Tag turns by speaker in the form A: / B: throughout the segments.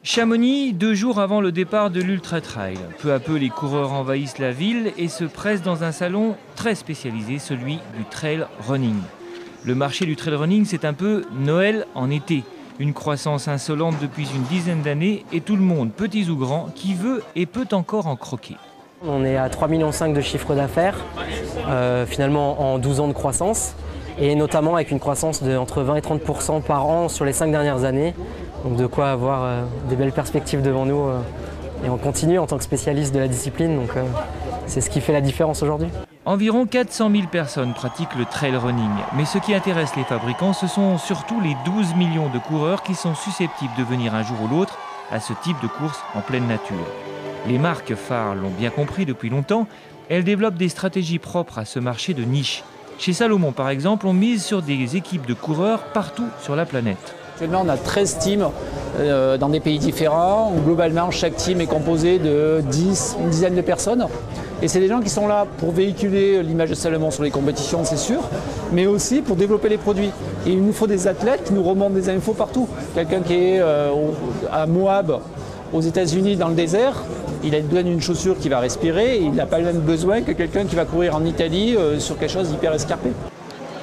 A: Chamonix, 2 jours avant le départ de l'Ultra Trail. Peu à peu, les coureurs envahissent la ville et se pressent dans un salon très spécialisé, celui du trail running. Le marché du trail running, c'est un peu Noël en été. Une croissance insolente depuis une dizaine d'années et tout le monde, petits ou grands, qui veut et peut encore en croquer.
B: On est à 3,5 millions de chiffre d'affaires, finalement en 12 ans de croissance, et notamment avec une croissance de entre 20 et 30% par an sur les 5 dernières années. Donc de quoi avoir des belles perspectives devant nous et on continue en tant que spécialiste de la discipline, donc c'est ce qui fait la différence aujourd'hui.
A: Environ 400 000 personnes pratiquent le trail running, mais ce qui intéresse les fabricants, ce sont surtout les 12 millions de coureurs qui sont susceptibles de venir un jour ou l'autre à ce type de course en pleine nature. Les marques phares l'ont bien compris depuis longtemps, elles développent des stratégies propres à ce marché de niche. Chez Salomon par exemple, on mise sur des équipes de coureurs partout sur la planète.
C: Actuellement, on a 13 teams dans des pays différents. Globalement, chaque team est composé de une dizaine de personnes. Et c'est des gens qui sont là pour véhiculer l'image de Salomon sur les compétitions, c'est sûr, mais aussi pour développer les produits. Et il nous faut des athlètes qui nous remontent des infos partout. Quelqu'un qui est à Moab, aux États-Unis, dans le désert, il a besoin d'une chaussure qui va respirer et il n'a pas le même besoin que quelqu'un qui va courir en Italie sur quelque chose d'hyper escarpé.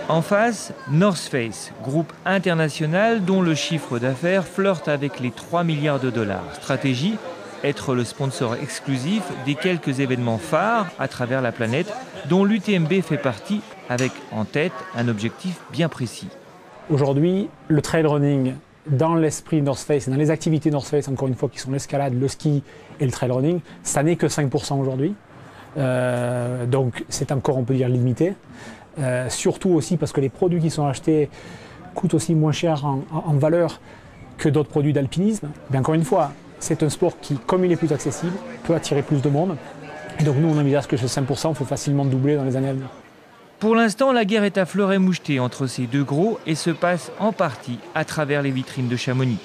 A: En face, North Face, groupe international dont le chiffre d'affaires flirte avec les 3 milliards de dollars. Stratégie, être le sponsor exclusif des quelques événements phares à travers la planète, dont l'UTMB fait partie, avec en tête un objectif bien précis.
D: Aujourd'hui, le trail running, dans l'esprit North Face et dans les activités North Face, encore une fois, qui sont l'escalade, le ski et le trail running, ça n'est que 5% aujourd'hui. Donc c'est encore, on peut dire, limité. Surtout aussi parce que les produits qui sont achetés coûtent aussi moins cher en valeur que d'autres produits d'alpinisme. Mais encore une fois, c'est un sport qui, comme il est plus accessible, peut attirer plus de monde. Et donc nous, on envisage que ce 5% faut facilement doubler dans les années à venir.
A: Pour l'instant, la guerre est à fleur et moucheté entre ces deux gros et se passe en partie à travers les vitrines de Chamonix.